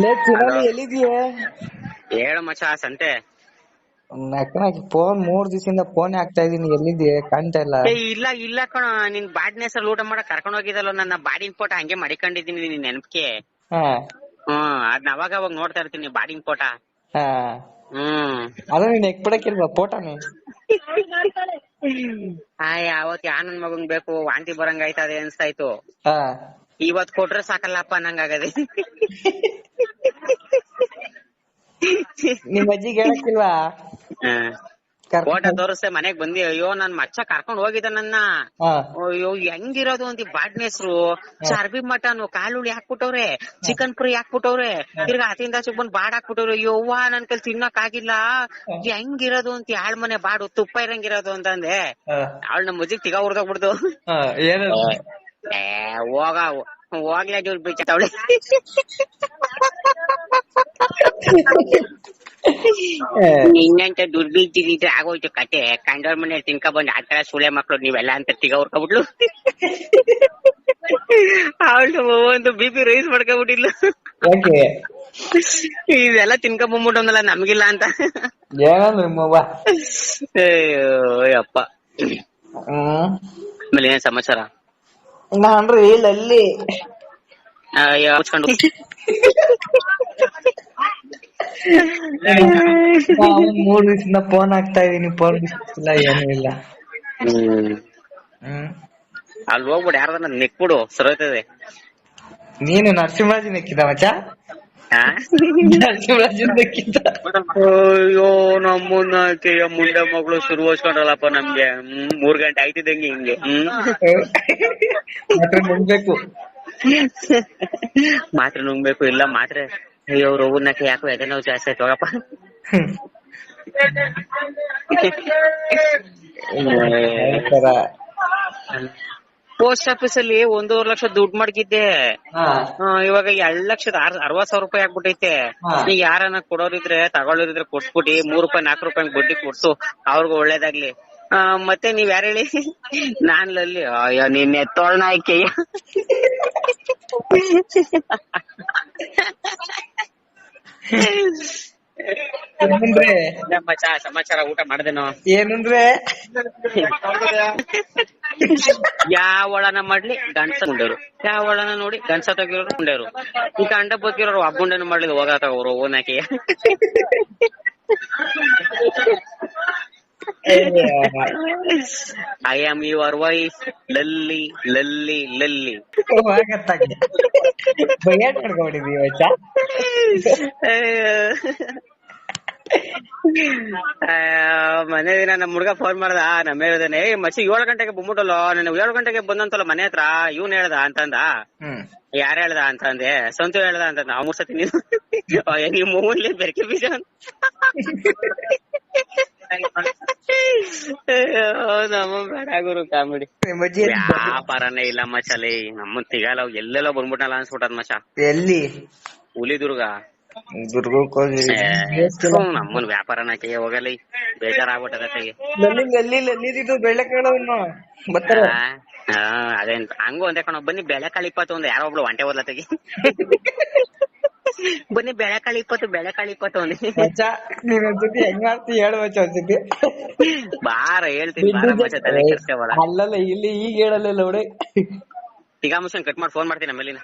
ಲೇ ಹಲೋ, ಚಿನ್ನಾಲಿ ಎಲ್ಲಿದೀಯ? ಹೇಳು ಮಚ್ಚ ಸಂತೆ. ಫೋನ್ 3 ದಿವಸದಿಂದ ಫೋನ್ ಹಾಕ್ತಾ ಇದೀನಿ, ಎಲ್ಲಿದೀಯ ಕಾಣ್ತಾ ಇಲ್ಲ. ಇಲ್ಲ ಇಲ್ಲ ಕಣ, ನಿನ್ ಬಾಡಿನ ಹೆಸರು ಊಟ ಮಾಡಕ್ ಕರ್ಕೊಂಡ್ ಹೋಗಿದ್ದಲ್ಲ, ನನ್ನ ಬಾಡಿನ ಫೋಟೋ ಹಂಗೆ ಮಡಿಕೊಂಡಿದ್ದೀನಿ ನಿನ್ ನೆನಪಿಗೆ. ಹಾ ಅದ್ನ ಅವಾಗ ಅವಾಗ ನೋಡ್ತಾ ಇರ್ತೀನಿ ಬಾಡಿನ ಫೋಟೋ. ಹಾ ಅದ ನೀನ್ ಎಕ್ಬಿಡಕ್ಕಿಲ್ವಾ ಫೋಟೋನೇ? ಅವತ್ ಯಾ ನನ್ ಮಗಂಗ್ ಬೇಕು ವಾಂತಿ ಬರಂಗ ಆಯ್ತದೆ ಅನ್ಸ್ತಾಯ್ತು. ಹಾ ಇವತ್ ಕೊಟ್ರೆ ಸಾಕಲ್ಲಪ್ಪ ನಂಗಾಗದೆ. ನಿಮ್ ಅಜ್ಜಿಗೆ ಹೇಳಕ್ಕಿಲ್ವಾ? ಫೋಟೋ ತೋರಿಸ್ದೆ ಮನೆಗ್ ಬಂದಿ. ಅಯ್ಯೋ ನನ್ ಮಚ್ಚ ಕರ್ಕೊಂಡ್ ಹೋಗಿದ್ದ ನನ್ನ. ಹಾ ಅಯ್ಯೋ ಹೆಂಗಿರೋದು ಅಂತ ಬಾಡ್ನ ಹೆಸರು. ಚರ್ಬಿ ಮಟನ್ ಕಾಳುಳಿ ಹಾಕ್ಬಿಟ್ಟವ್ರೆ, ಚಿಕನ್ ಫ್ರೈ ಹಾಕ್ಬಿಟ್ಟವ್ರೆ, ತಿರ್ಗಾ ಹತ್ತಿಂದ ಬಂದ್ ಬಾಡ್ ಹಾಕ್ಬಿಟ್ಟವ್ರೆ. ಯವ್ವ ನನ್ ಕೈಲಿ ತಿನ್ನಕ್ ಆಗಿಲ್ಲ. ಹೆಂಗಿರೋದು ಅಂತ ಯಾಳ್ ಮನೆ ಬಾಡು ತುಪ್ಪ ಇರಂಗಿರೋದು ಅಂತಂದೆ. ಅವಳು ನಮ್ ಮುಜ್ಜಿಗ್ ತಿಗ ಹುರ್ದೋಗ್ಬಿಡ್ದು. ಹೋಗ್ಲೇ ಜೋರ್ ಬಿಚ್ಚವಳೆ. ನಿನ್ನಂತ ದುಡ್ಡು ಬೀಳ್ತಿದ್ರೆ ಆಗೋಯ್ತು ಕತೆ. ಕಂಡೋರ್ ಮನೇಲಿ ತಿನ್ಕ ಬಂದ್ ಆತರ ಸುಳೆ ಮಕ್ಳು ನೀವೆಲ್ಲ ಅಂತ ತಿಗ ಹುರ್ಕೊಬಿಡ್ಲು. ಅವಳು ಒಂದು BP ರೈಸ್ ಮಾಡ್ಕೊಬಿಟ್ಟಿಲ್ಲ. ಇದೆಲ್ಲ ತಿನ್ಕ ಬಂದ್ಬಿಟ್ಟವನಲ್ಲ ನಮ್ಗಿಲ್ಲ ಅಂತ. ಅಯ್ಯಪ್ಪ. ಆಮೇಲೆ ಏನ್ ಸಮಾಚಾರ? ನಾನ್ರಿ ಲಲ್ಲಿ. ಅಯ್ಯೋ ಮುಚ್ಕೊಂಡು 3 ದಿವಸದಿಂದ ಫೋನ್ ಹಾಕ್ತಾ ಇದೀನಿ, ಫೋನ್ ಇಲ್ಲ ಏನೂ ಇಲ್ಲ. ಅಲ್ಲಿ ಹೋಗ್ಬಿಡು, ಯಾರ್ದನ್ನ ನೆಕ್ಬಿಡು, ಸರೋಯ್ತದೆ. ನೀನು ನರಸಿಂಹರಾಜನ್ ನೆಕ್ಕಿದ ಮಚ್ಚ? ನರಸಿಂಹರಾಜನ್ ನೆಕ್ಕಿದ? ಅಯ್ಯೋ ನಮ್ಮನ್ನ ಮುಂದೆ ಮಗಳು ಶುರು ಹೋಸ್ಕೊಂಡ್ರಲ್ಲಪ್ಪ ನಮ್ಗೆ. 3 ಗಂಟೆ ಆಯ್ತಿದ್ದಂಗೆ ಹಿಂಗೆ. ನುಂಗ್ಬೇಕು ಮಾತ್ರೆ ನುಂಗ್ಬೇಕು. ಇಲ್ಲ ಮಾತ್ರೆ ಅಯ್ಯೋ ರೋಗನಕ್ಕೆ ಯಾಕೋ ಎದೆ ನೋವು ಜಾಸ್ತಿ ಆಯ್ತು ಹೋಗಪ್ಪ. ಪೋಸ್ಟ್ ಆಫೀಸ್ ಅಲ್ಲಿ 1.5 ಲಕ್ಷ ದುಡ್ಡು ಮಡಗಿದ್ದೆ. ಇವಾಗ 2,60,000 ರೂಪಾಯಿ ಆಗ್ಬಿಟ್ಟೈತೆ. ನೀ ಯಾರನ್ನ ಕೊಡೋರಿದ್ರೆ ತಗೊಳ್ಳೋರಿದ್ರೆ ಕೊಡ್ಸ್ಬಿಟ್ಟಿ 3 ರೂಪಾಯಿ 4 ರೂಪಾಯಿ ಬಡ್ಡಿ ಕೊಡ್ಸು, ಅವ್ರಿಗೂ ಒಳ್ಳೇದಾಗ್ಲಿ. ಮತ್ತೆ ನೀವ್ ಯಾರು ಹೇಳಿ? ನಾನ್ಲಲ್ಲಿ ಅಯ್ಯೋ ನೀನ್ ಎತ್ತೋಳ್ನ ಆಯ್ಕೆಯ. ಸಮಾಚಾರ ಊಟ ಮಾಡ್ದೇನೋ? ಏನಂದ್ರೆ ಯಾವಳನ ಮಾಡ್ಲಿ ಗಂಡಸ ಉಂಡರು, ಯಾವಳನ ನೋಡಿ ಗಂಡಸ ತೆಗಿರೋರು ಉಂಡರು. ಈ ಗಂಡ ಬದುಕಿರೋರು ಒಬ್ಬುಂಡನ ಮಾಡ್ಲಿ ಹೋಗತ್ತವ್ರು ಓನಾಕೆ. ಐ ಆಮ್ ಯುವರ್ ವೈಫ್ ಲಲ್ಲಿ ಲಲ್ಲಿ ಲಲ್ಲಿ. ಮನೆ ದಿನ ನಮ್ ಹುಡ್ಗ ಫೋನ್ ಮಾಡ್ದ, ನಮ್ಮ ಹೇಳಿದಾನೆ ಮಚ್ಚಿ 7 ಗಂಟೆಗೆ ಬಂದ್ಬಿಟ್ಟಲ್ಲ, ನಾನು 7 ಗಂಟೆಗೆ ಬಂದಂತಲ್ಲ ಮನೆ ಹತ್ರ, ಇವ್ನ್ ಹೇಳ್ದ ಅಂತಂದ. ಯಾರ ಹೇಳ್ದ ಅಂತಂದೆ. ಸಂತು ಹೇಳ್ದ ಅಂತ. ನಾವು ಮುರ್ಸತಿ ನೀನು ನೀವ್ ಮೂವನ್ಲಿ ಬೆರಕೆ ಬೀಜ. ನಮ್ಮ ಬೇಡ ಗುರು ಕಾಮಿಡಿ. ವ್ಯಾಪಾರನೇ ಇಲ್ಲ ಮಚ್ಚಲಿ, ನಮ್ಮನ್ ತಿಗಲ್ಲ. ಎಲ್ಲೆಲ್ಲ ಬಂದ್ಬಿಟ್ನಲ್ಲ ಅನ್ಸ್ಬಿಟ್ಟದ್ ಮಚ್ಚ. ಎಲ್ಲಿ? ಹುಲಿದುರ್ಗ. ನಮ್ಮನ್ ವ್ಯಾಪಾರನಕ್ಕೆ ಹೋಗಲ್ಲ, ಬೇಜಾರಾಗ್ಬಿಟ್ಟದತ್ತಿಗೆ. ಬೆಳೆ ಕೇಳೋನು ಅದೇನ್ ಹಂಗು ಒಂದೇ ಕಣ. ಬನ್ನಿ ಬೆಳೆಕಾಳು 20 ಒಂದು ಯಾರೋ ಒಬ್ಳು ಒಂಟೆ ಓದ್ಲತ್ತಿಗೆ. ಬನ್ನಿ ಬೆಳೆಕಾಳು 20 ಒಂದ್ ನೀನ್ ಒಂದ್ಸತಿ ಹೆಂಗ್ ಮಾಡ್ತಿ ಹೇಳು ಮಚ್ಚ ಒಂದ್ಸತಿ. ಬಾರ ಹೇಳ್ತೀನಿ, ಬಾರ ಮಚ್ಚ ತಲೆ ಕೆಡ್ಸ್ಕೊಬೇಡ. ಅಲ್ಲಲ್ಲ ಇಲ್ಲಿ ಈಗ ಹೇಳಲ್ಲ ನೋಡಿ. ಈಗ ಮುಗಿಸ್ಕೊಂಡು ಕಟ್ ಮಾಡಿ ಫೋನ್ ಮಾಡ್ತೀನಿ ಆಮೇಲಿನ.